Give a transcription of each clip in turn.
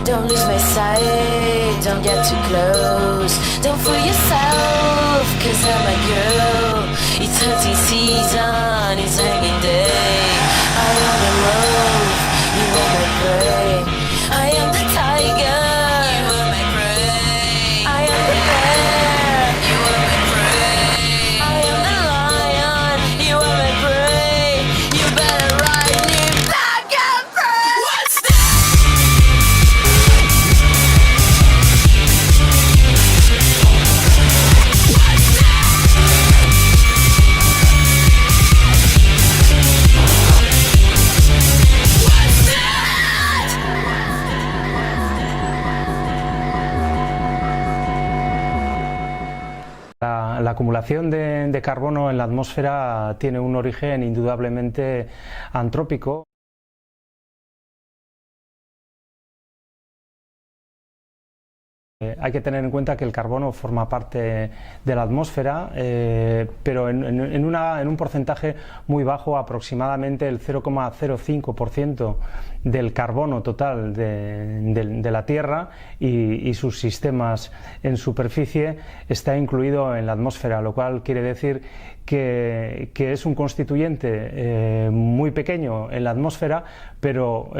Don't lose my sight, don't get too close. Don't fool yourself, cause I'm a girl. It's hunting season, it's hanging day. I am the wolf, you are my prey. I am the tiger, you are my prey. I am the bear, you are my prey. I am the lion, you are my prey. You better ride me back and free. What's that? La acumulación de carbono en la atmósfera tiene un origen indudablemente antrópico. Hay que tener en cuenta que el carbono forma parte de la atmósfera, pero en un porcentaje muy bajo, aproximadamente el 0,05% del carbono total de la Tierra y sus sistemas en superficie está incluido en la atmósfera, lo cual quiere decir que es un constituyente muy pequeño en la atmósfera, pero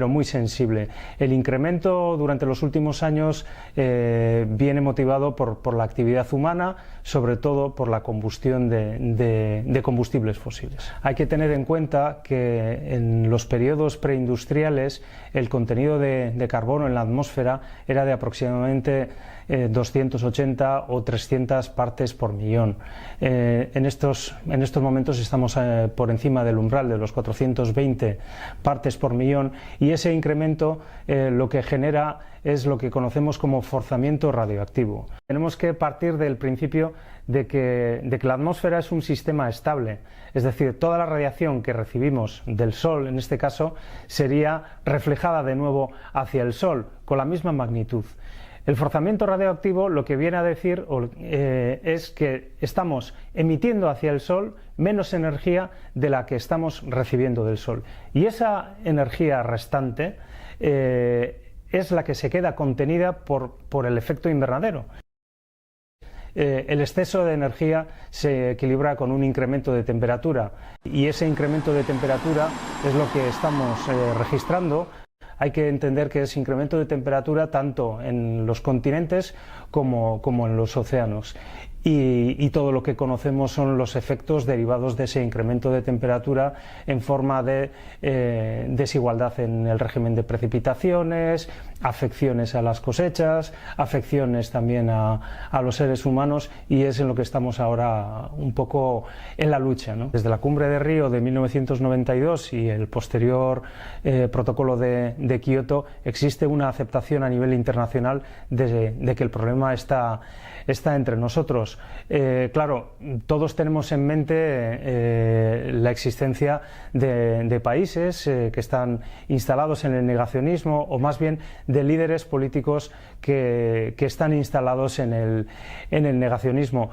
muy sensible. El incremento durante los últimos años viene motivado por la actividad humana, sobre todo por la combustión de combustibles fósiles. Hay que tener en cuenta que en los periodos preindustriales el contenido de carbono en la atmósfera era de aproximadamente 280 o 300 partes por millón. En estos momentos estamos por encima del umbral de los 420 partes por millón, y ese incremento lo que genera es lo que conocemos como forzamiento radioactivo. Tenemos que partir del principio de que la atmósfera es un sistema estable, es decir, toda la radiación que recibimos del Sol, en este caso, sería reflejada de nuevo hacia el Sol con la misma magnitud. El forzamiento radioactivo lo que viene a decir es que estamos emitiendo hacia el Sol menos energía de la que estamos recibiendo del Sol, y esa energía restante es la que se queda contenida por el efecto invernadero. El exceso de energía se equilibra con un incremento de temperatura, y ese incremento de temperatura es lo que estamos registrando. Hay que entender que es incremento de temperatura tanto en los continentes como en los océanos. Y todo lo que conocemos son los efectos derivados de ese incremento de temperatura en forma de desigualdad en el régimen de precipitaciones, afecciones a las cosechas, afecciones también a los seres humanos, y es en lo que estamos ahora un poco en la lucha, ¿no? Desde la Cumbre de Río de 1992 y el posterior protocolo de Kioto existe una aceptación a nivel internacional de que el problema está entre nosotros. Claro, todos tenemos en mente la existencia de países que están instalados en el negacionismo, o más bien de líderes políticos que están instalados en el negacionismo.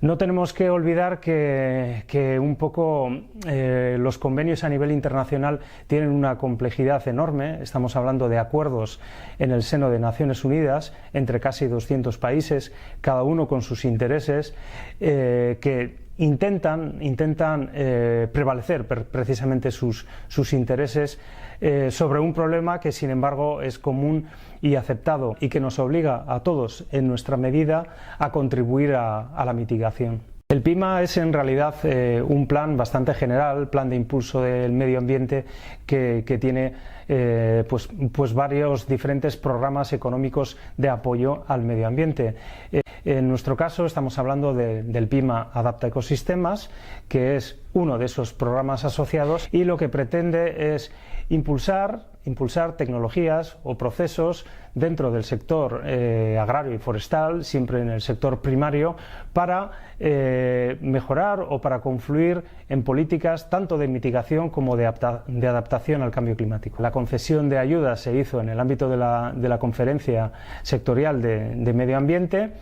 No tenemos que olvidar que un poco los convenios a nivel internacional tienen una complejidad enorme. Estamos hablando de acuerdos en el seno de Naciones Unidas entre casi 200 países, cada uno con sus intereses, que intentan prevalecer precisamente sus intereses sobre un problema que, sin embargo, es común y aceptado, y que nos obliga a todos, en nuestra medida, a contribuir a la mitigación. El PIMA es en realidad un plan bastante general, plan de impulso del medio ambiente, que tiene pues varios diferentes programas económicos de apoyo al medio ambiente. En nuestro caso estamos hablando del PIMA Adapta Ecosistemas, que es uno de esos programas asociados, y lo que pretende es impulsar tecnologías o procesos dentro del sector agrario y forestal, siempre en el sector primario, para mejorar o para confluir en políticas tanto de mitigación como de adaptación al cambio climático. La concesión de ayudas se hizo en el ámbito de la conferencia sectorial de medio ambiente,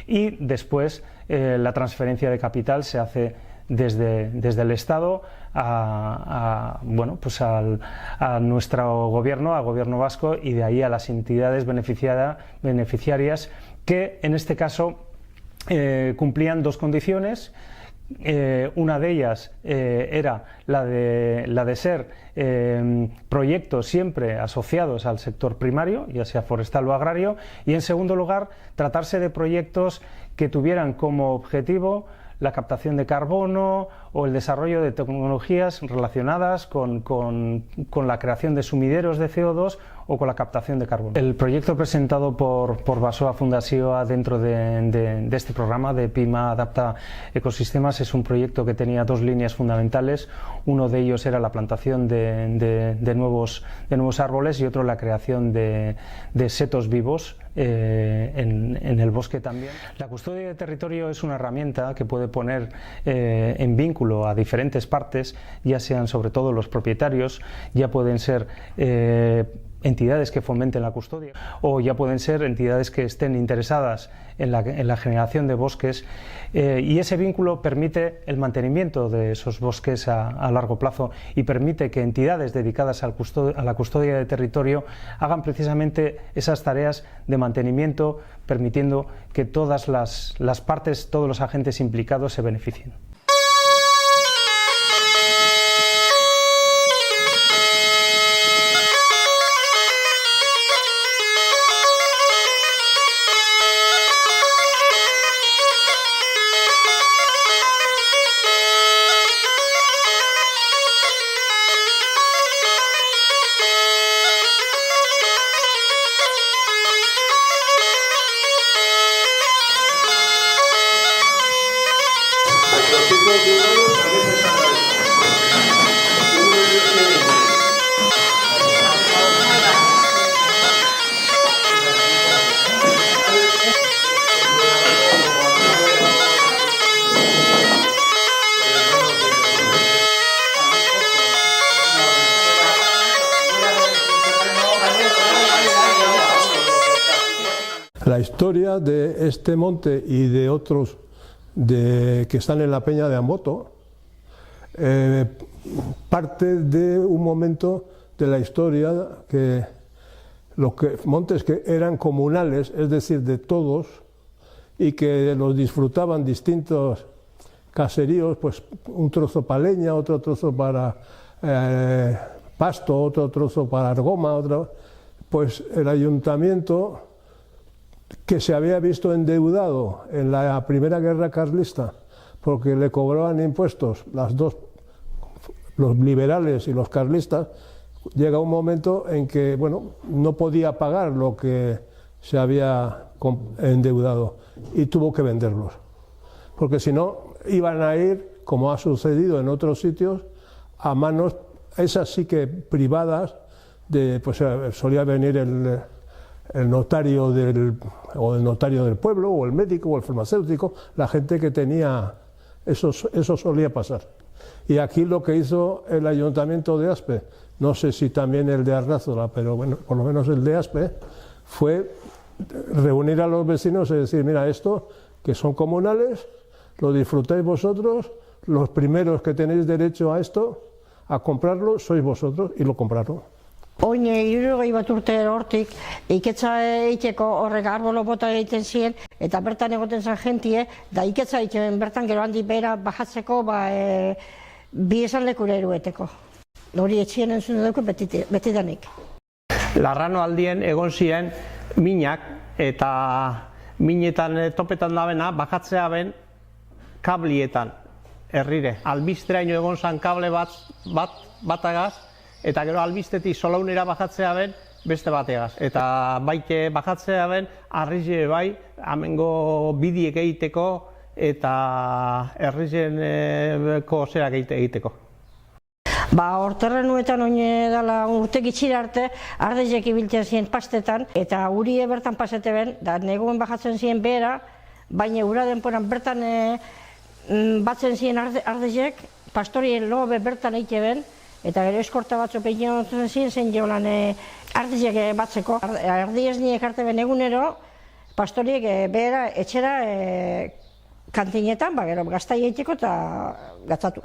y después la transferencia de capital se hace desde el Estado bueno, pues a nuestro gobierno, al gobierno vasco, y de ahí a las entidades beneficiarias que en este caso cumplían dos condiciones. Una de ellas era la de ser proyectos siempre asociados al sector primario, ya sea forestal o agrario, y en segundo lugar tratarse de proyectos que tuvieran como objetivo la captación de carbono o el desarrollo de tecnologías relacionadas con la creación de sumideros de CO2 o con la captación de carbono. El proyecto presentado por Basoa Fundazioa dentro de este programa de PIMA Adapta Ecosistemas es un proyecto que tenía dos líneas fundamentales. Uno de ellos era la plantación de nuevos árboles y otro la creación de setos vivos en el bosque también. La custodia de territorio es una herramienta que puede poner en vínculo a diferentes partes, ya sean sobre todo los propietarios, ya pueden ser entidades que fomenten la custodia o ya pueden ser entidades que estén interesadas en la generación de bosques, y ese vínculo permite el mantenimiento de esos bosques a largo plazo y permite que entidades dedicadas a la custodia de territorio hagan precisamente esas tareas de mantenimiento, permitiendo que todas las partes, todos los agentes implicados se beneficien. La historia de este monte y de otros que están en la Peña de Amboto parte de un momento de la historia que montes que eran comunales, es decir, de todos, y que los disfrutaban distintos caseríos, pues un trozo para leña, otro trozo para pasto, otro trozo para argoma, pues el ayuntamiento, que se había visto endeudado en la primera guerra carlista porque le cobraban impuestos los liberales y los carlistas, llega un momento en que no podía pagar lo que se había endeudado y tuvo que venderlos, porque si no iban a ir, como ha sucedido en otros sitios, a manos, esas sí que privadas, pues solía venir el notario el notario del pueblo, o el médico, o el farmacéutico, la gente que tenía, eso solía pasar. Y aquí lo que hizo el ayuntamiento de Aspe, no sé si también el de Arrázola, pero bueno, por lo menos el de Aspe, fue reunir a los vecinos y decir, mira, esto que son comunales, lo disfrutáis vosotros, los primeros que tenéis derecho a esto, a comprarlo, sois vosotros, y lo compraron. Oin 60 bat urte hortik iketza egiteko horrek arbolo bota egiten ziren eta bertan egoten zen jentie, da iketza egiten bertan gero handi behera bajatzeko bi esan lekura erueteko. Hori etxien entzun dugu betidanik. Larrano aldien egon ziren minak eta minetan topetan dabena bajatzea ben kablietan herrire. Albisteraino egon zen kable batagaz, eta gero albiztetik solaunera bajatzea ben beste bategaz. Eta baite bajatzea ben arrize bai, amengo bidiek egiteko eta herrizeneko zerak egiteko. Hor terrenuetan oine dela urte gitxira arte, ardezek ibiltzen ziren pastetan, eta urie bertan pasete ben, da neguen bajatzen ziren behera, baina ura denporan bertan batzen ziren ardezek, pastorien lobe bertan eite ben, eta gero eskorta batzuk egin ziren zen jolan ardezek batzeko. Ardiez niek arte ben egunero, pastoriek behera etxera kantinetan, gero gaztai egiteko eta gatzatu.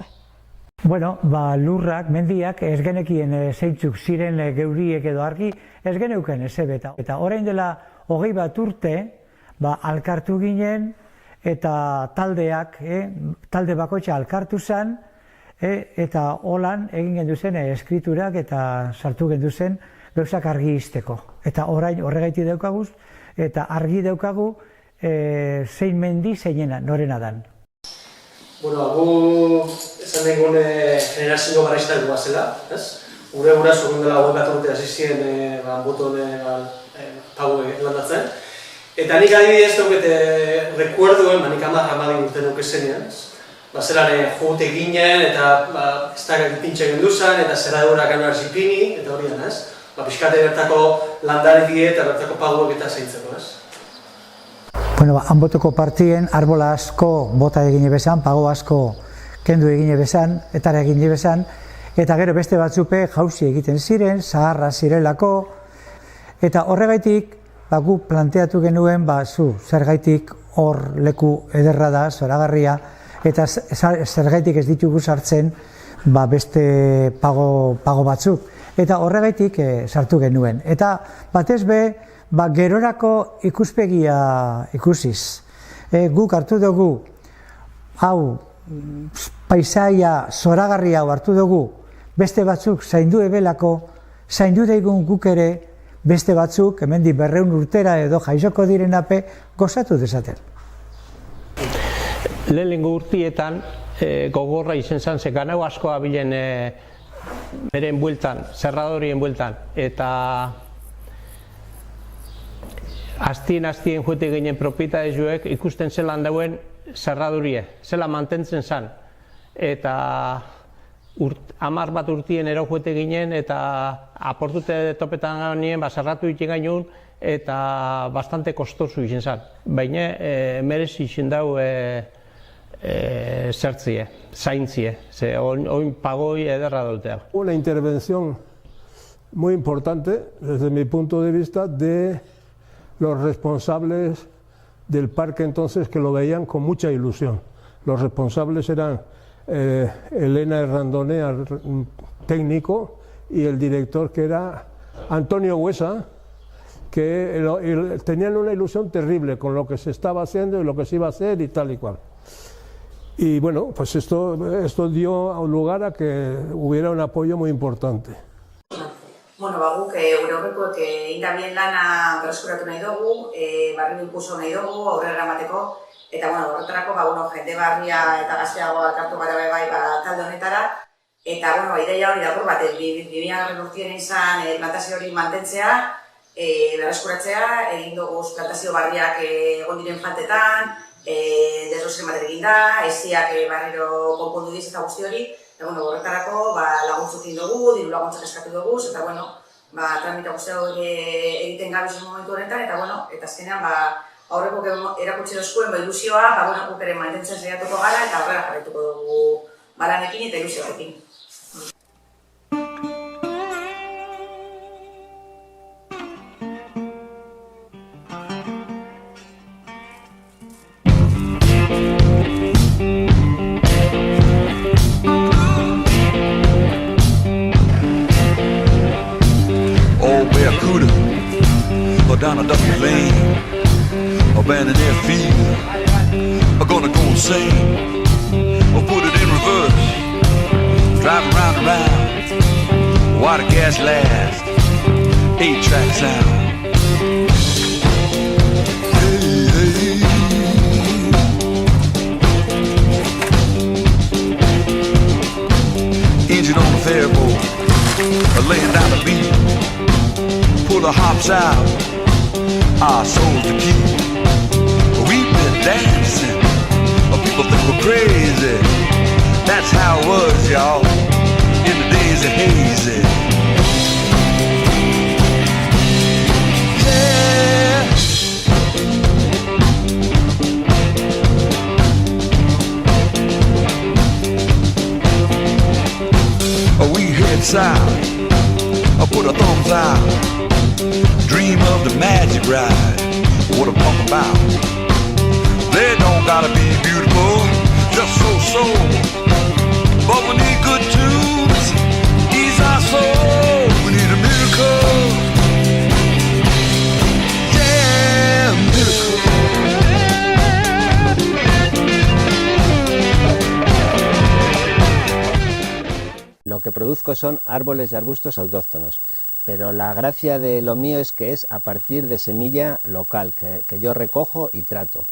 Bueno, lurrak, mendiak, ez genekien zeintzuk ziren geuriek edo argi, ez geneuken ezebeta. Eta orain dela 20 bat urte, alkartu ginen, eta taldeak, talde bakoitza alkartu zen, eta holan egin genduzen eskriturak eta sartu genduzen gauzak argi izteko. Eta orain horregaiti daukaguz, eta argi daukagu zein mendi zeinena, norena dan. Bueno, gu esan dengun generazio garaiztak guazela, ez? Gure guraso dela 20 bat urte hasi ziren boton pago landatzen. Eta nik adibidez duket rekuerduen, nik 10 urte nuke zenean, ez? Zelan jote ginen eta ez da pintxe genduzan eta zerradura ganoa zipini eta hori dena, ez? Piskate bertako landari eta bertako pagoak eta zaintzeko, ez? Bueno, hanbotoko partien arbola asko bota egine bezan, pago asko kendu egine bezan, etara egine bezan, eta gero beste batzupe jauzi egiten ziren, zaharra zirelako, eta horregaitik guk planteatu genuen, zergaitik hor leku ederra da, zoragarria, eta zergaitik ez ditugu sartzen beste pago batzuk. Eta horregaitik sartu genuen. Eta batez be, gerorako ikuspegia ikusiz. Guk hartu dugu, hau, paisaia zoragarria hau hartu dugu, beste batzuk zaindu ebelako, zaindu daigun guk ere, beste batzuk, hemendik 200 urtera edo jaizoko direnape, gozatu dezaten. Lehenengo urtietan gogorra izen zen, ze ganau asko abilen beren bueltan, zerradorien bueltan, eta Aztien joete ginen propietatezuek ikusten zelan dauen zerradurie, zela mantentzen zen. Eta 10 bat urtien ero joete ginen eta aportute topetan ganien, zerratu iten gainun eta bastante kostosu izan zen. Baina merezi izan dau zertzie, zaintzie, ze oin pagoi ederra doltea. Una intervención muy importante desde mi punto de vista de los responsables del parque entonces, que lo veían con mucha ilusión. Los responsables eran Elena Errandonea, técnico, y el director, que era Antonio Huesa, que tenían una ilusión terrible con lo que se estaba haciendo y lo que se iba a hacer y tal y cual. Y bueno, pues esto dio lugar a que hubiera un apoyo muy importante. Bueno, guk gure horrekoek indabien lana berreskuratu nahi dugu, barri impulso nahi dugu, aurrera eramateko, eta horretarako jende barria eta gazteago alkartu gara bai talde honetara, eta ideia hori dago bat, 2000 urtien izan plantazio hori mantentzea, berreskuratzea, egin dugu plantazio barriak egon diren faltetan, desrozen bat egin da, eziak barriro konpondu diz eta guzti hori, eta horretarako laguntzukin dugu, diru laguntzak eskatu dugu, eta tramita guztiago egiten gabizen momentu horretan, eta azkenean aurreko erakutsi dozkuen ilusioa, guk ere mantentzen saiatuko gara eta horrela jarraituko dugu lanekin eta ilusioarekin. Down a double lane, abandon their field, are gonna go insane, or put it in reverse, driving round and round, water gas last, 8-track sound. Hey, hey. Engine on the ferry boat, laying down the beat, pull the hops out, our souls to keep. We've been dancing, people think we're crazy. That's how it was, y'all, in the days of hazy. Yeah. We head south, put our thumbs out. Dream of the magic ride, what I'm talking about. They don't gotta be beautiful, just so. But we need good tunes, ease our soul. We need a miracle, yeah, miracle. Lo que produzco son árboles y arbustos autóctonos, pero la gracia de lo mío es que es a partir de semilla local, que yo recojo y trato.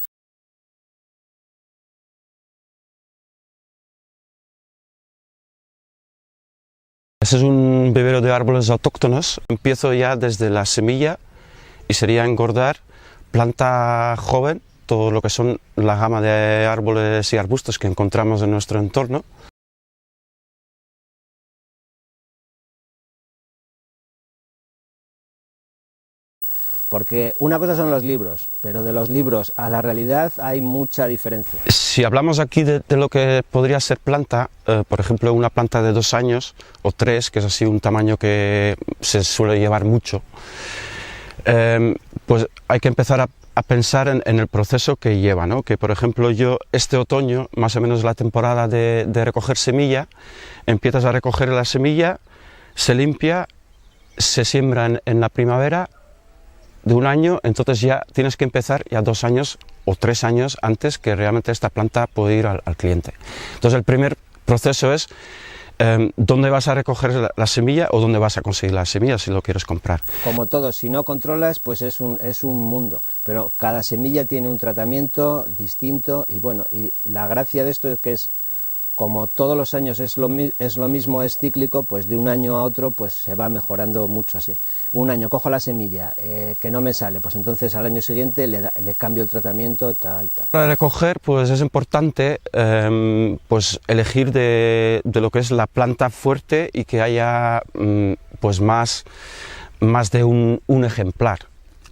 Ese es un vivero de árboles autóctonos. Empiezo ya desde la semilla y sería engordar planta joven, todo lo que son la gama de árboles y arbustos que encontramos en nuestro entorno. Porque una cosa son los libros, pero de los libros a la realidad hay mucha diferencia. Si hablamos aquí de lo que podría ser planta, por ejemplo una planta de 2 años o 3, que es así un tamaño que se suele llevar mucho, pues hay que empezar a pensar en el proceso que lleva, ¿no? Que por ejemplo yo este otoño, más o menos la temporada de recoger semilla, empiezas a recoger la semilla, se limpia, se siembra en la primavera de 1 año, entonces ya tienes que empezar ya 2 años o 3 años antes que realmente esta planta puede ir al cliente. Entonces el primer proceso es dónde vas a recoger la semilla o dónde vas a conseguir la semilla si lo quieres comprar. Como todo, si no controlas, pues es un mundo, pero cada semilla tiene un tratamiento distinto y bueno, y la gracia de esto es que es, como todos los años es lo mismo, es cíclico, pues de un año a otro pues se va mejorando mucho así. Un año cojo la semilla, que no me sale, pues entonces al año siguiente le cambio el tratamiento, tal. Para recoger pues es importante pues elegir de lo que es la planta fuerte y que haya pues más de un ejemplar,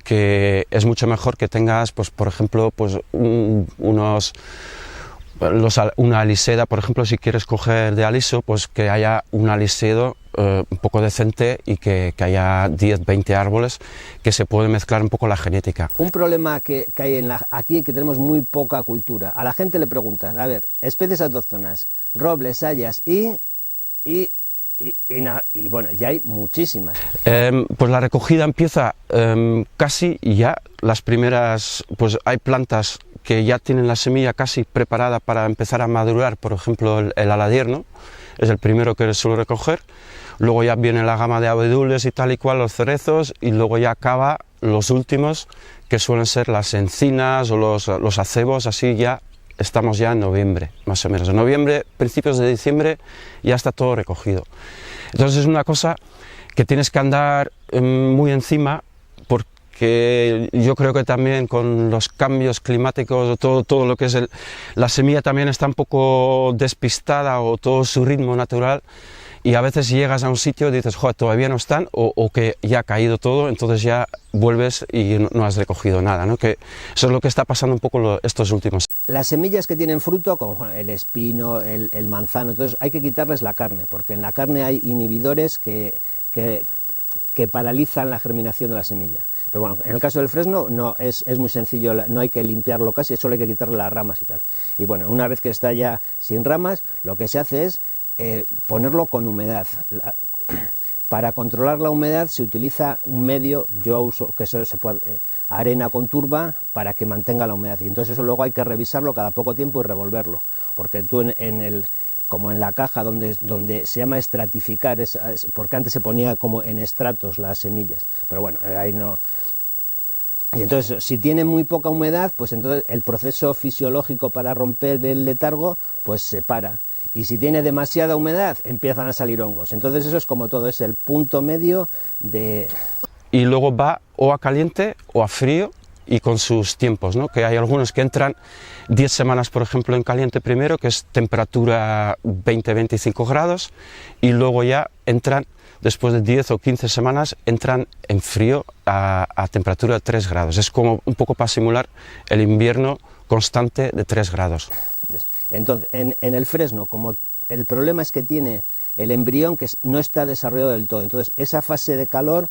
que es mucho mejor que tengas pues por ejemplo pues una aliseda, por ejemplo, si quieres coger de aliso, pues que haya un alisedo un poco decente y que haya 10, 20 árboles que se pueden mezclar un poco la genética. Un problema que hay aquí, que tenemos muy poca cultura. A la gente le preguntas, a ver, especies autóctonas, robles, hayas y bueno, ya hay muchísimas. Pues la recogida empieza casi ya, las primeras, pues hay plantas que ya tienen la semilla casi preparada para empezar a madurar, por ejemplo el aladierno, es el primero que suelo recoger, luego ya viene la gama de abedules y tal y cual, los cerezos, y luego ya acaba los últimos, que suelen ser las encinas o los acebos, así ya estamos ya en noviembre, más o menos. En noviembre, principios de diciembre, ya está todo recogido. Entonces es una cosa que tienes que andar muy encima, porque yo creo que también con los cambios climáticos, todo lo que es la semilla también está un poco despistada, o todo su ritmo natural, y a veces llegas a un sitio y dices, joder, todavía no están, o que ya ha caído todo, entonces ya vuelves y no has recogido nada, ¿no? Que eso es lo que está pasando un poco estos últimos. Las semillas que tienen fruto, como el espino, el manzano, entonces hay que quitarles la carne, porque en la carne hay inhibidores que paralizan la germinación de la semilla. Pero bueno, en el caso del fresno no, es muy sencillo, no hay que limpiarlo casi, solo hay que quitarle las ramas y tal. Y bueno, una vez que está ya sin ramas, lo que se hace es ponerlo con humedad. Para controlar la humedad se utiliza un medio, yo uso que se puede, arena con turba, para que mantenga la humedad, y entonces eso luego hay que revisarlo cada poco tiempo y revolverlo, porque tú como en la caja donde se llama estratificar, porque antes se ponía como en estratos las semillas, pero bueno, ahí no. Y entonces, si tiene muy poca humedad, pues entonces el proceso fisiológico para romper el letargo, pues se para. Y si tiene demasiada humedad, empiezan a salir hongos. Entonces eso es como todo, es el punto medio de... Y luego va o a caliente o a frío, y con sus tiempos, ¿no? Que hay algunos que entran 10 semanas, por ejemplo, en caliente primero, que es temperatura 20-25 grados, y luego ya entran, después de 10 o 15 semanas, entran en frío a temperatura de 3 grados. Es como un poco para simular el invierno constante de 3 grados. Entonces, en el fresno, como el problema es que tiene el embrión que no está desarrollado del todo, entonces esa fase de calor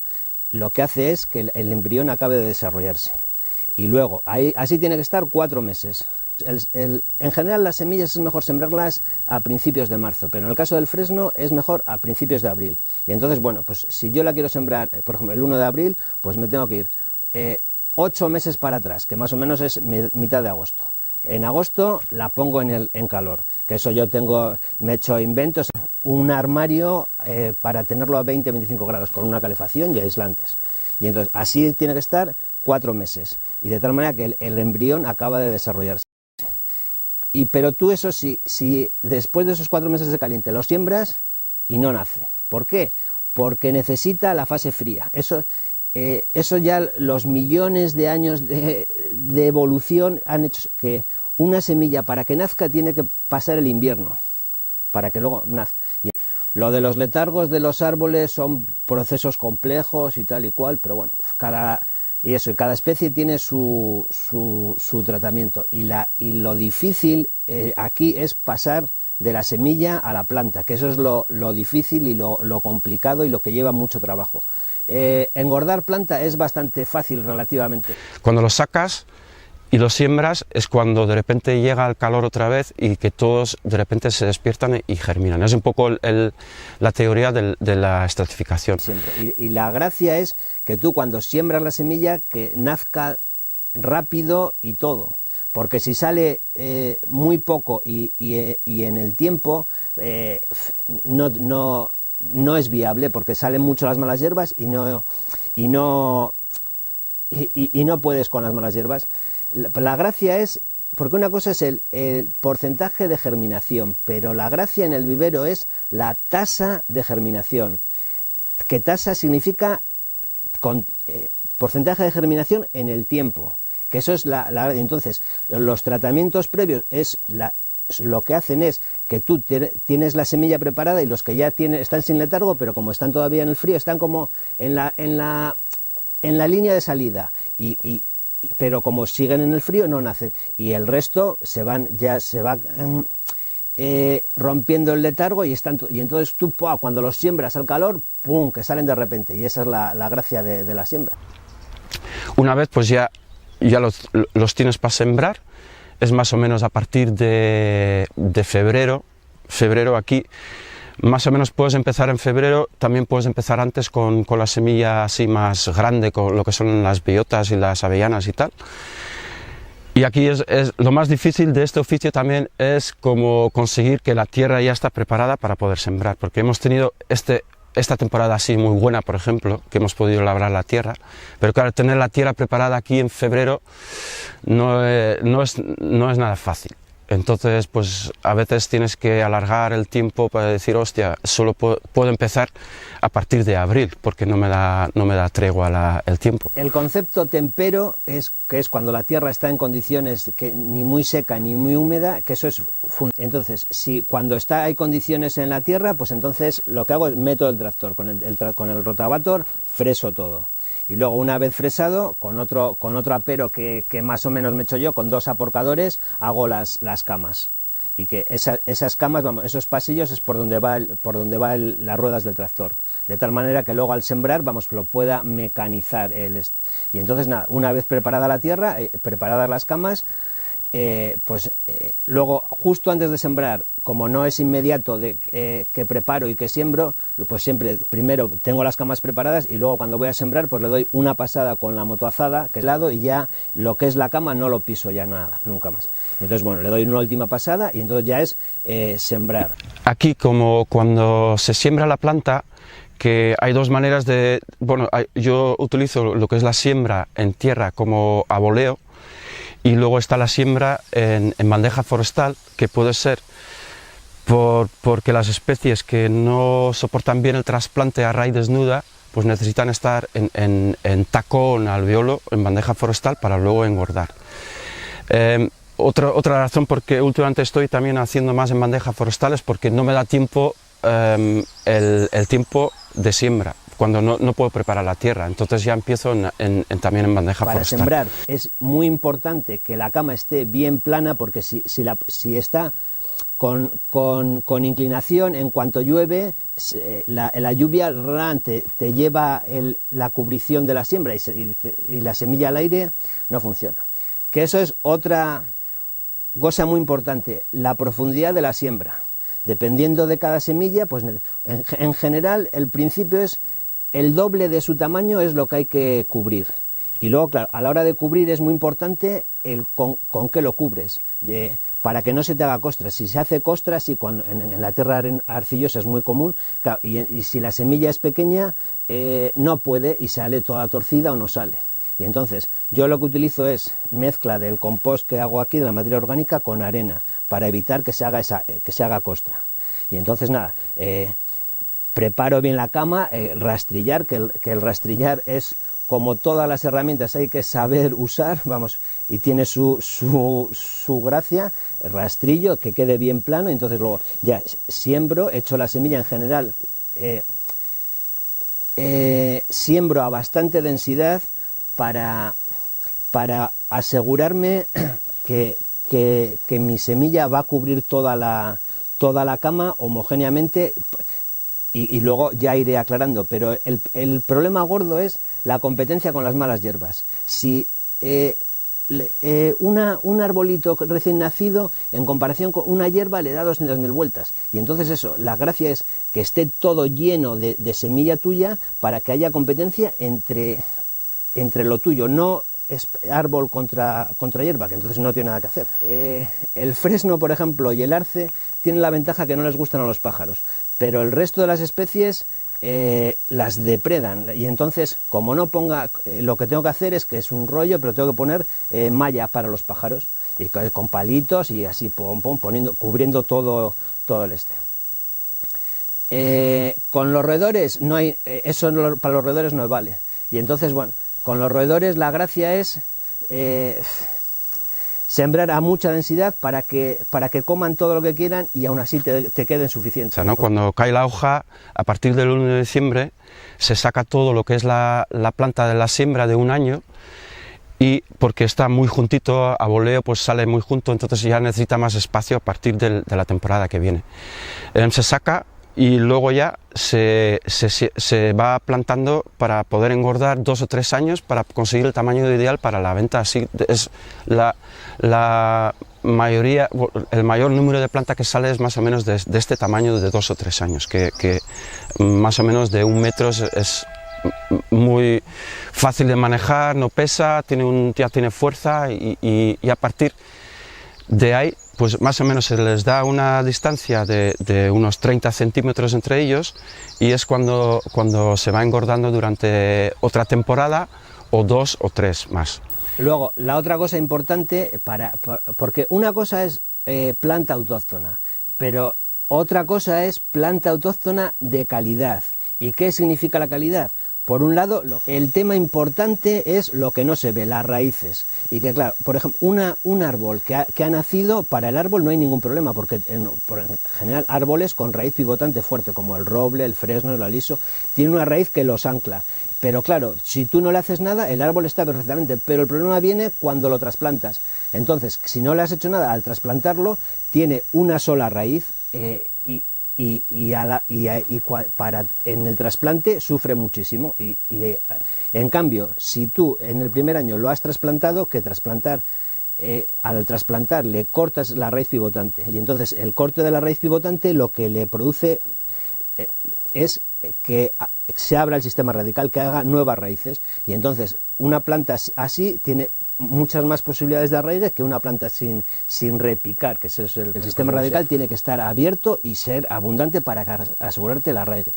lo que hace es que el embrión acabe de desarrollarse. Y luego, así tiene que estar 4 meses. En general las semillas es mejor sembrarlas a principios de marzo, pero en el caso del fresno es mejor a principios de abril. Y entonces, bueno, pues si yo la quiero sembrar, por ejemplo, el 1 de abril, pues me tengo que ir 8 meses para atrás, que más o menos es mitad de agosto. En agosto la pongo en calor, que eso yo me he hecho inventos, un armario para tenerlo a 20-25 grados, con una calefacción y aislantes. Y entonces así tiene que estar 4 meses, y de tal manera que el embrión acaba de desarrollarse. Pero tú eso si después de esos 4 meses de caliente lo siembras y no nace. ¿Por qué? Porque necesita la fase fría. Eso ya los millones de años de evolución han hecho que una semilla para que nazca tiene que pasar el invierno, para que luego nazca. Lo de los letargos de los árboles son procesos complejos y tal y cual, pero bueno, cada especie tiene su tratamiento, y lo difícil aquí es pasar de la semilla a la planta, que eso es lo difícil y lo complicado y lo que lleva mucho trabajo. Engordar planta es bastante fácil relativamente. Cuando lo sacas y lo siembras es cuando de repente llega el calor otra vez y que todos de repente se despiertan y germinan. Es un poco la teoría de la estratificación. Siempre. Y la gracia es que tú cuando siembras la semilla que nazca rápido y todo. Porque si sale muy poco y en el tiempo no es viable, porque salen mucho las malas hierbas y no puedes con las malas hierbas. La gracia es, porque una cosa es el porcentaje de germinación, pero la gracia en el vivero es la tasa de germinación. Que tasa significa porcentaje de germinación en el tiempo, que eso es entonces los tratamientos previos lo que hacen es que tú tienes la semilla preparada, y los que ya están sin letargo, pero como están todavía en el frío, están como en la línea de salida, pero como siguen en el frío no nacen, y el resto se va rompiendo el letargo y entonces tú cuando los siembras al calor, ¡pum!, que salen de repente, y esa es la gracia de la siembra. Una vez pues ya los tienes para sembrar, es más o menos a partir de febrero aquí. Más o menos puedes empezar en febrero, también puedes empezar antes con la semilla así más grande, con lo que son las bellotas y las avellanas y tal. Y aquí es lo más difícil de este oficio también es como conseguir que la tierra ya está preparada para poder sembrar, porque hemos tenido esta temporada así muy buena, por ejemplo, que hemos podido labrar la tierra, pero claro, tener la tierra preparada aquí en febrero no es nada fácil. Entonces, pues a veces tienes que alargar el tiempo para decir, hostia, solo puedo empezar a partir de abril, porque no me da tregua el tiempo. El concepto tempero que es cuando la tierra está en condiciones que ni muy seca ni muy húmeda, que eso es entonces, cuando hay condiciones en la tierra, pues entonces lo que hago es meto el tractor con el rotavator, freso todo. Y luego, una vez fresado, con otro apero que más o menos me echo yo, con 2 aporcadores, hago las camas. Y que esas camas, esos pasillos es por donde va las ruedas del tractor. De tal manera que luego al sembrar, lo pueda mecanizar Y entonces, nada, una vez preparada la tierra, preparadas las camas, luego, justo antes de sembrar, como no es inmediato que preparo y que siembro, pues siempre primero tengo las camas preparadas y luego cuando voy a sembrar pues le doy una pasada con la motoazada que es lado, y ya lo que es la cama no lo piso ya nunca más. Entonces, bueno, le doy una última pasada y entonces ya es sembrar. Aquí, como cuando se siembra la planta, que hay 2 maneras yo utilizo lo que es la siembra en tierra como a voleo, y luego está la siembra en bandeja forestal, que puede ser porque las especies que no soportan bien el trasplante a raíz desnuda, pues necesitan estar en tacón alveolo, en bandeja forestal, para luego engordar. Otra razón por que últimamente estoy también haciendo más en bandeja forestal es porque no me da tiempo el tiempo de siembra, cuando no puedo preparar la tierra, entonces ya empiezo también en bandeja forestal. Para sembrar es muy importante que la cama esté bien plana, porque si está con inclinación, en cuanto llueve, la lluvia te lleva la cubrición de la siembra y la semilla al aire, no funciona. Que eso es otra cosa muy importante, la profundidad de la siembra. Dependiendo de cada semilla, pues en general el principio es el doble de su tamaño es lo que hay que cubrir. Y luego, claro, a la hora de cubrir es muy importante con qué lo cubres, para que no se te haga costra. Si se hace costra, sí, en la tierra arcillosa es muy común, claro, y si la semilla es pequeña, no puede y sale toda torcida o no sale. Y entonces yo lo que utilizo es mezcla del compost que hago aquí, de la materia orgánica, con arena, para evitar que se haga costra. Y entonces nada, preparo bien la cama, rastrillar, que el rastrillar es, como todas las herramientas, hay que saber usar, vamos, y tiene su gracia, rastrillo, que quede bien plano, y entonces luego ya siembro, echo la semilla en general, siembro a bastante densidad para asegurarme que mi semilla va a cubrir toda la cama homogéneamente, y luego ya iré aclarando, pero el problema gordo es la competencia con las malas hierbas. Si un arbolito recién nacido, en comparación con una hierba, le da 200.000 vueltas, y entonces eso, la gracia es que esté todo lleno de semilla tuya para que haya competencia entre lo tuyo, no es árbol contra hierba, que entonces no tiene nada que hacer. El fresno, por ejemplo, y el arce tienen la ventaja que no les gustan a los pájaros, pero el resto de las especies las depredan, y entonces, como no ponga, lo que tengo que hacer es que es un rollo, pero tengo que poner malla para los pájaros, y con palitos y así, cubriendo todo el con los roedores no hay, eso para los roedores no vale, y entonces, bueno, con los roedores la gracia es sembrar a mucha densidad para que coman todo lo que quieran y aún así te queden suficientes. O sea, ¿no? Cuando cae la hoja, a partir del 1 de diciembre, se saca todo lo que es la planta de la siembra de un año, y porque está muy juntito, a voleo, pues sale muy junto, entonces ya necesita más espacio a partir de la temporada que viene. Se saca y luego ya se va plantando para poder engordar 2 o 3 años para conseguir el tamaño ideal para la venta. Así es la mayoría, el mayor número de planta que sale es más o menos de este tamaño, de 2 o 3 años, que más o menos de 1 metro es muy fácil de manejar, no pesa, ya tiene fuerza, y a partir de ahí pues más o menos se les da una distancia de unos 30 centímetros entre ellos, y es cuando se va engordando durante otra temporada o 2 o 3 más. Luego, la otra cosa importante, porque una cosa es planta autóctona, pero otra cosa es planta autóctona de calidad. ¿Y qué significa la calidad? Por un lado, el tema importante es lo que no se ve, las raíces. Y que claro, por ejemplo, un árbol que ha nacido, para el árbol no hay ningún problema, porque en general árboles con raíz pivotante fuerte, como el roble, el fresno, el aliso, tienen una raíz que los ancla. Pero claro, si tú no le haces nada, el árbol está perfectamente, pero el problema viene cuando lo trasplantas. Entonces, si no le has hecho nada al trasplantarlo, tiene una sola raíz, en el trasplante sufre muchísimo, y en cambio, si tú en el primer año lo has trasplantado, al trasplantar le cortas la raíz pivotante, y entonces el corte de la raíz pivotante lo que le produce es que se abra el sistema radical, que haga nuevas raíces, y entonces una planta así tiene muchas más posibilidades de arraigue que una planta sin repicar, que ese es el sistema radical tiene que estar abierto y ser abundante para asegurarte la arraigue.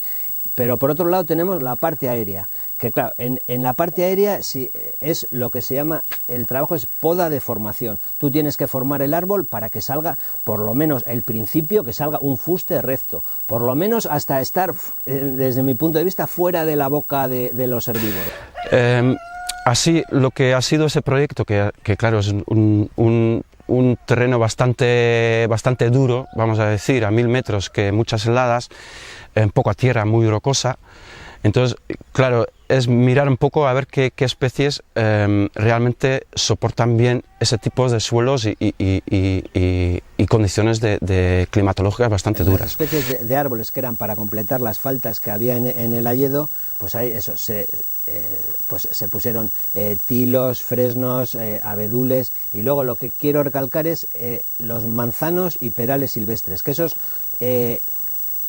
Pero por otro lado tenemos la parte aérea, que claro, en la parte aérea sí, es lo que se llama, el trabajo es poda de formación. Tú tienes que formar el árbol para que salga, por lo menos el principio, que salga un fuste recto, por lo menos hasta estar, desde mi punto de vista, fuera de la boca de los herbívoros. Así, lo que ha sido ese proyecto, que claro, es un terreno bastante duro, vamos a decir, a 1000 metros, que muchas heladas, en poca tierra, muy rocosa. Entonces, claro, es mirar un poco a ver qué especies realmente soportan bien ese tipo de suelos y condiciones climatológicas bastante duras. Las especies de árboles que eran para completar las faltas que había en el hayedo, pues ahí eso, pues se pusieron tilos, fresnos, abedules, y luego lo que quiero recalcar es los manzanos y perales silvestres, que esos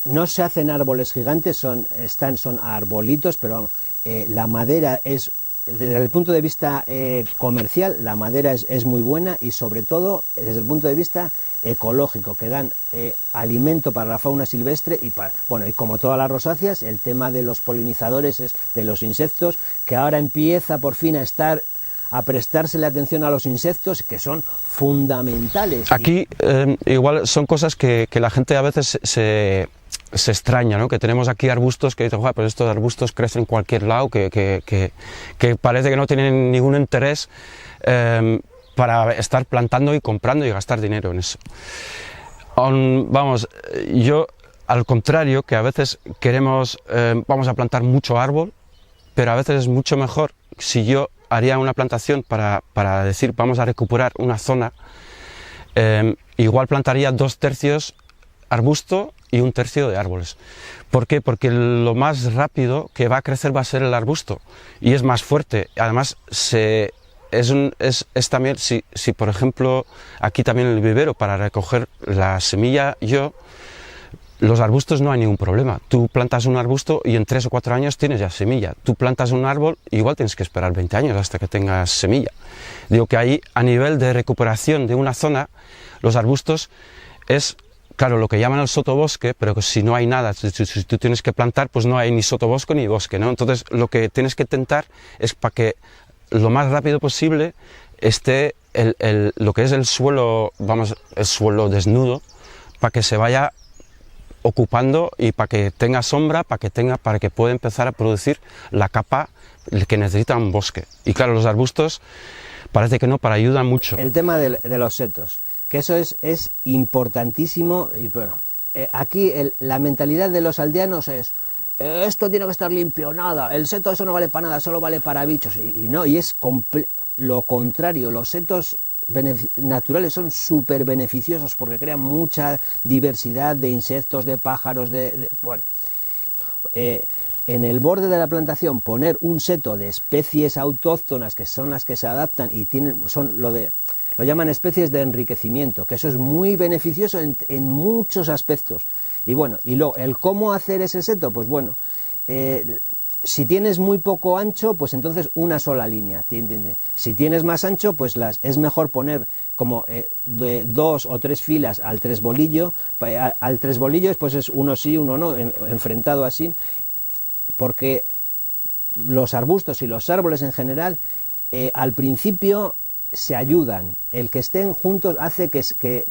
no se hacen árboles gigantes, son arbolitos, pero vamos, la madera es, desde el punto de vista comercial, la madera es muy buena, y sobre todo desde el punto de vista ecológico, que dan alimento para la fauna silvestre y como todas las rosáceas, el tema de los polinizadores, de los insectos, que ahora empieza por fin a prestársele atención a los insectos, que son fundamentales. Aquí igual son cosas que la gente a veces se extraña, ¿no? Que tenemos aquí arbustos que dicen, pues estos arbustos crecen en cualquier lado, que parece que no tienen ningún interés para estar plantando y comprando y gastar dinero en eso. Vamos, yo al contrario, que a veces queremos, vamos a plantar mucho árbol, pero a veces es mucho mejor si yo haría una plantación para decir, vamos a recuperar una zona, igual plantaría 2/3 arbusto y 1/3 de árboles. ¿Por qué? Porque lo más rápido que va a crecer va a ser el arbusto y es más fuerte. Además, es también, si por ejemplo, aquí también en el vivero, para recoger la semilla, los arbustos no hay ningún problema. Tú plantas un arbusto y en 3 o 4 años tienes ya semilla. Tú plantas un árbol, igual tienes que esperar 20 años hasta que tengas semilla. Digo que ahí, a nivel de recuperación de una zona, los arbustos es, claro, lo que llaman el sotobosque, pero que si no hay nada, si tú tienes que plantar, pues no hay ni sotobosque ni bosque, ¿no? Entonces, lo que tienes que intentar es para que lo más rápido posible esté lo que es el suelo, el suelo desnudo, para que se vaya ocupando y para que tenga sombra, para que pueda empezar a producir la capa que necesita un bosque. Y claro, los arbustos parece que no, pero ayudan mucho. El tema de los setos, que eso es importantísimo, y bueno, aquí la mentalidad de los aldeanos es: esto tiene que estar limpio, nada, el seto eso no vale para nada, solo vale para bichos, y no, y es lo contrario. Los setos naturales son súper beneficiosos porque crean mucha diversidad de insectos, de pájaros, en el borde de la plantación poner un seto de especies autóctonas, que son las que se adaptan y lo llaman especies de enriquecimiento, que eso es muy beneficioso en muchos aspectos. Y bueno, y luego, el cómo hacer ese seto, pues bueno, si tienes muy poco ancho, pues entonces una sola línea, si tienes más ancho, pues es mejor poner como de 2 o 3 filas al tresbolillo. Al tresbolillo pues es uno sí, uno no, enfrentado así, porque los arbustos y los árboles en general, al principio se ayudan. El que estén juntos hace que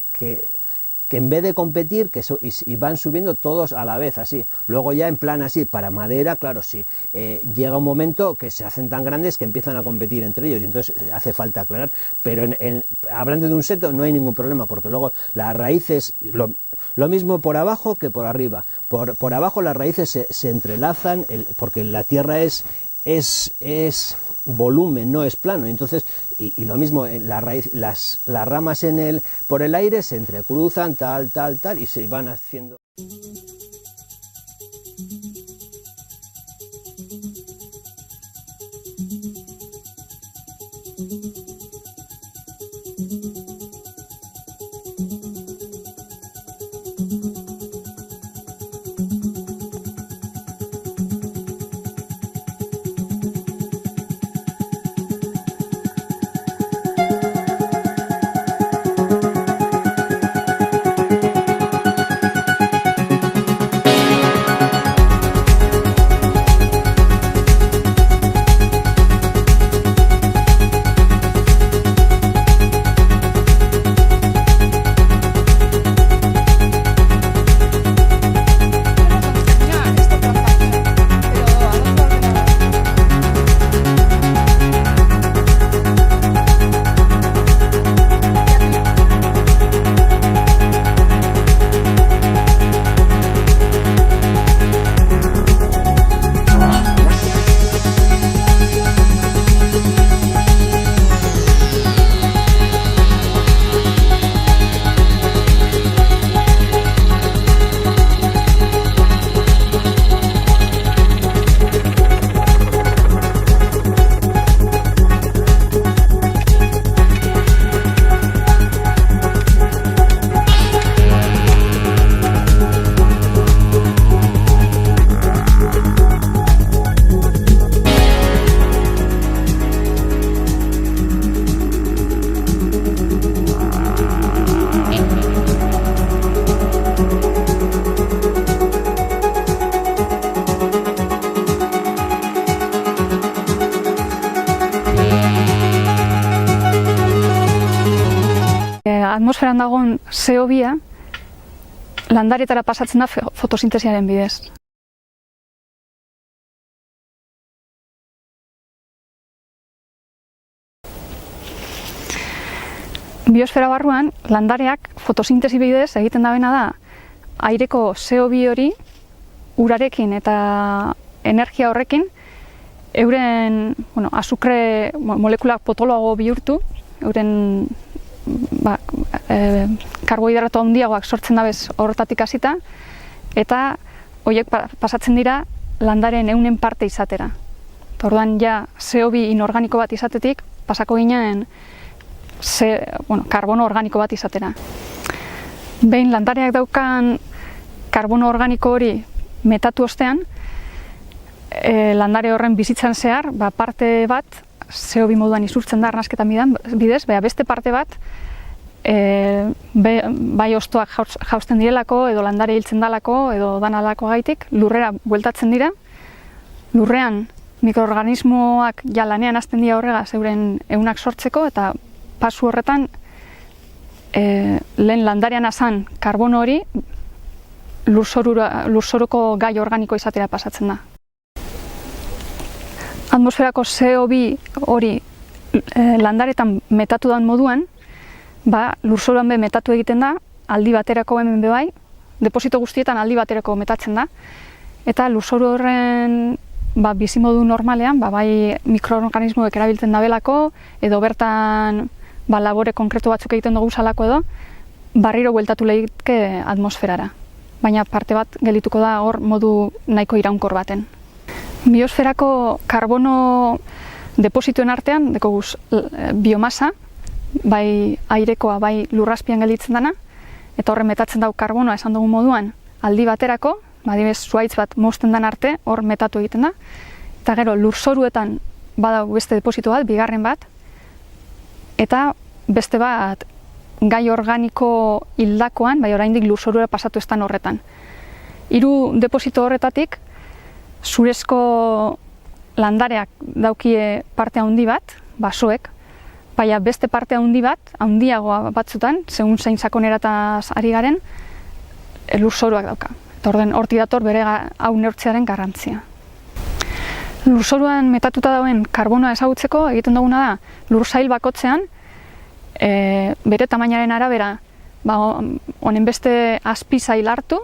en vez de competir, y van subiendo todos a la vez, así. Luego ya en plan así, para madera, claro, sí. Llega un momento que se hacen tan grandes que empiezan a competir entre ellos, y entonces hace falta aclarar. Pero hablando de un seto no hay ningún problema, porque luego las raíces, lo mismo por abajo que por arriba. Por abajo las raíces se entrelazan, porque la tierra es volumen, no es plano, entonces y lo mismo la raíz, las ramas por el aire se entrecruzan, tal, y se van haciendo. atmosferan dagoen CO2 landaretara pasatzen da fotosintesiaren bidez. Biosfera barruan, landareak fotosintesi bidez egiten dabena da aireko CO2 hori urarekin eta energia horrekin euren azukre molekulak potoloago bihurtu, euren karbohidrato handiagoak sortzen dabez horretatik hasita, eta horiek pasatzen dira landaren ehunen parte izatera. Orduan ja CO2 inorganiko bat izatetik pasako ginen karbono organiko bat izatera. Behin landareak daukan karbono organiko hori metatu ostean, landare horren bizitzan zehar, parte bat CO2 moduan isurtzen da arnasketan bidez, beste parte bat bai ostoak jausten direlako, edo landare hiltzen dalako, edo danalako gaitik, lurrera bueltatzen dira. Lurrean mikroorganismoak ja lanean hasten dira horregaz euren ehunak sortzeko, eta pasu horretan lehen landarean azan karbono hori lurzoruko gai organiko izatera pasatzen da. Atmosferako CO2 hori landaretan metatu dan moduan, lurzoruan be metatu egiten da, aldi baterako hemen bai, deposito guztietan aldi baterako metatzen da, eta lurzoru horren bizimodu normalean, bai mikroorganismoek erabiltzen dabelako, edo bertan labore konkretu batzuk egiten dugu salako edo, barriro bueltatu lehitke atmosferara. Baina parte bat gelituko da hor modu nahiko iraunkor baten. Biosferako karbono deposituen artean, dekoguz biomasa, bai airekoa, bai lurrazpian gelditzen dana, eta horren metatzen dau karbonoa esan dugun moduan aldi baterako, adibez zuhaitz bat mozten dan arte, hor metatu egiten da, eta gero lurzoruetan badau beste deposito bat, bigarren bat, eta beste bat gai organiko hildakoan, bai oraindik lurzorura pasatu estan horretan. 3 deposito horretatik, zurezko landareak daukie parte handi bat, basoek, baina beste parte handi bat, handiagoa batzutan, segun zein sakonerataz ari garen, lurzoruak dauka. Eta orden hortik dator bere hau neurtzearen garrantzia. Lurzoruan metatuta dauen karbonoa ezagutzeko egiten duguna da, lursail bakotzean, bere tamainaren arabera, honen beste azpizail hartu,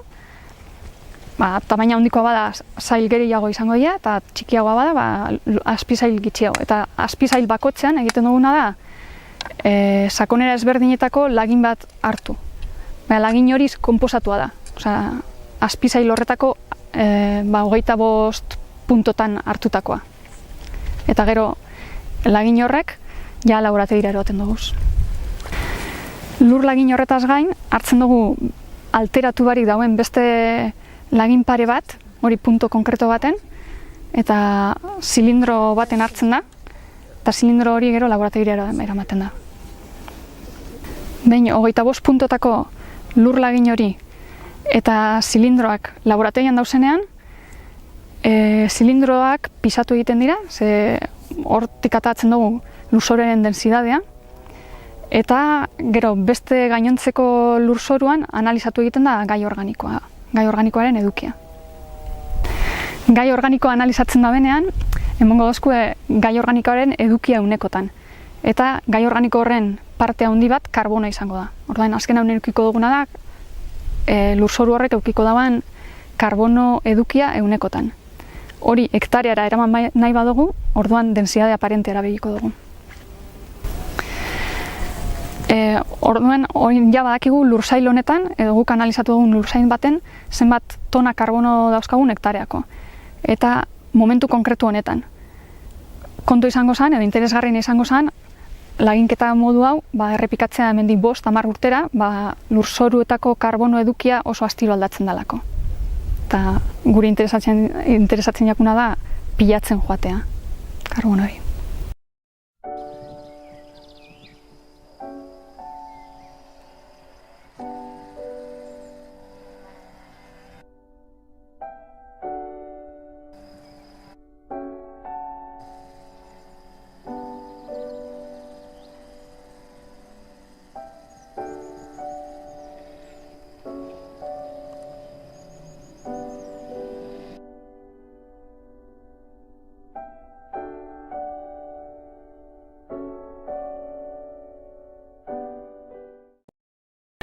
tamaina handikoa bada zail gehiago izango dira, eta txikiagoa bada azpizail gitxiago. Eta azpizail bakotzean egiten duguna da, sakonera ezberdinetako lagin bat hartu. Lagin hori konposatua da. Azpizail horretako 25 puntotan hartutakoa. Eta gero lagin horrek ja laborategira eroaten duguz. Lur lagin horretaz gain, hartzen dugu alteratu barik dauen beste lagin pare bat, hori punto konkreto baten, eta zilindro baten hartzen da, eta zilindro hori gero laborategira eramaten da. Behin, 25 puntotako lur lagin hori eta zilindroak laborategian dauzenean, zilindroak pisatu egiten dira, ze hortik atatzen dugu lurzoruaren densidadea, eta gero beste gainontzeko lurzoruan analizatu egiten da gai organikoa, gai organikoaren edukia. Gai organikoa analizatzen da benean, emongo dozkue gai organikoaren edukia unekotan. Eta gai organiko horren parte handi bat karbono izango da. Orduan, azken hau edukiko duguna da, lurzoru horrek edukiko dagoen karbono edukia eunekotan. Hori hektareara eraman nahi badugu, orduan densidade aparente erabiliko dugu. Orduan, hori ja badakigu lursail honetan, edo guk analizatu dugun lursail baten, zenbat tona karbono dauzkagun hektareako. Eta momentu konkretu honetan. Kontu izango zen, edo interesgarrien izango zen, laginketa modu hau, errepikatzea hemendik 5-10 urtera, lurzoruetako karbono edukia oso astiro aldatzen dalako. Eta guri interesatzen jakuna da pilatzen joatea karbono hori.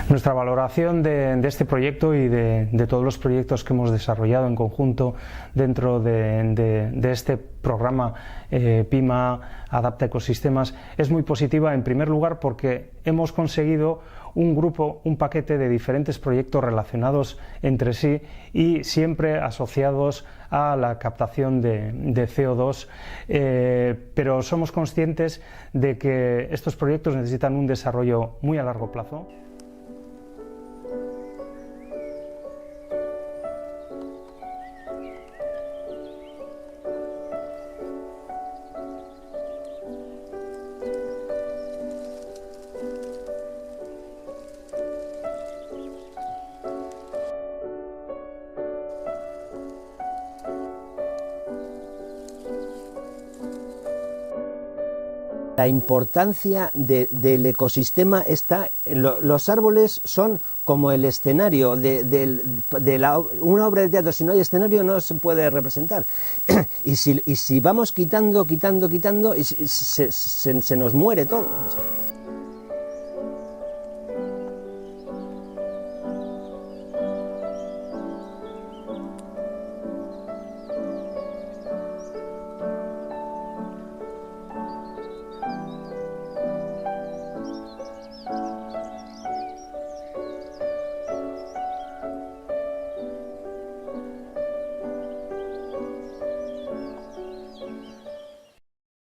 Nuestra valoración de este proyecto y de todos los proyectos que hemos desarrollado en conjunto dentro de este programa PIMA Adapta Ecosistemas es muy positiva, en primer lugar porque hemos conseguido un paquete de diferentes proyectos relacionados entre sí y siempre asociados a la captación de CO2, pero somos conscientes de que estos proyectos necesitan un desarrollo muy a largo plazo. La importancia del ecosistema está, los árboles son como el escenario de una obra de teatro. Si no hay escenario no se puede representar. Y si vamos quitando, se nos muere todo.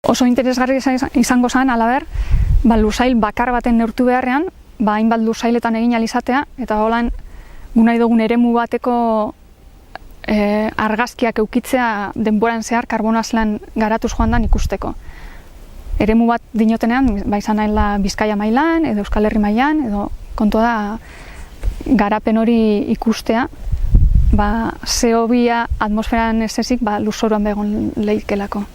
Oso interesgarria izango zen, alaber, lursail bakar baten neurtu beharrean, hainbat lursailetan egin ahal izatea, eta holan gu nahi dugun eremu bateko argazkiak eukitzea denboran zehar karbonoazlan garatuz joan dan ikusteko. Eremu bat dinotenean, izan nahiela Bizkaia mailan, edo Euskal Herri mailan, edo kontua da garapen hori ikustea, CO2 atmosferan ez ezik lurzoruan begon lehikelako.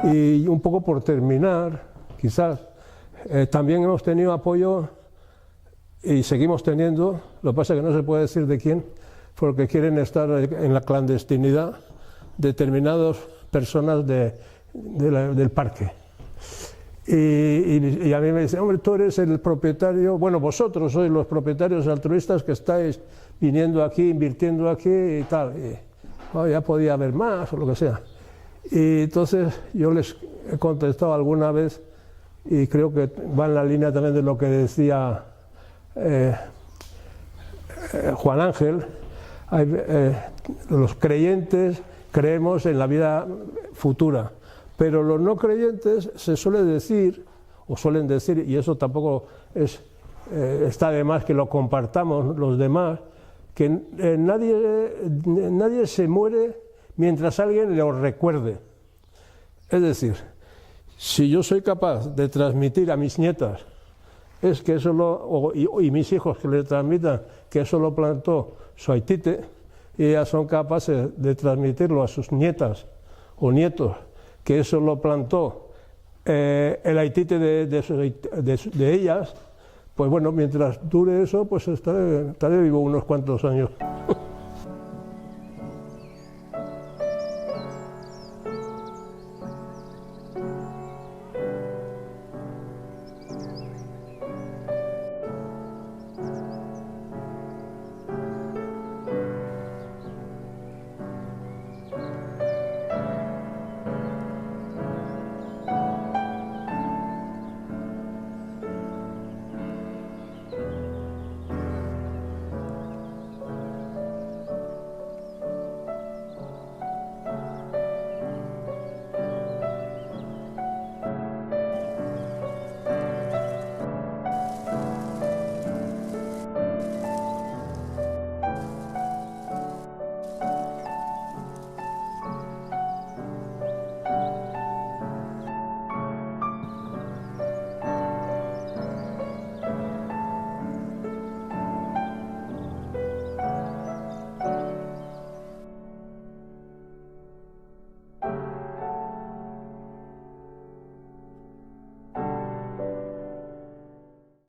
Y un poco por terminar, quizás, también hemos tenido apoyo y seguimos teniendo, lo que pasa es que no se puede decir de quién, porque quieren estar en la clandestinidad determinadas personas del parque. Y a mí me dicen, hombre, tú eres el propietario, bueno, vosotros sois los propietarios altruistas que estáis viniendo aquí, invirtiendo aquí y tal. Y, ya podía haber más o lo que sea. Y entonces yo les he contestado alguna vez, y creo que va en la línea también de lo que decía Juan Ángel, los creyentes creemos en la vida futura, pero los no creyentes se suele decir, o suelen decir, y eso tampoco está de más que lo compartamos los demás, que nadie se muere mientras alguien lo recuerde. Es decir, si yo soy capaz de transmitir a mis nietas, es que eso y mis hijos que le transmitan que eso lo plantó su aitite, y ellas son capaces de transmitirlo a sus nietas o nietos, que eso lo plantó el aitite de ellas, pues bueno, mientras dure eso, pues estaré vivo unos cuantos años.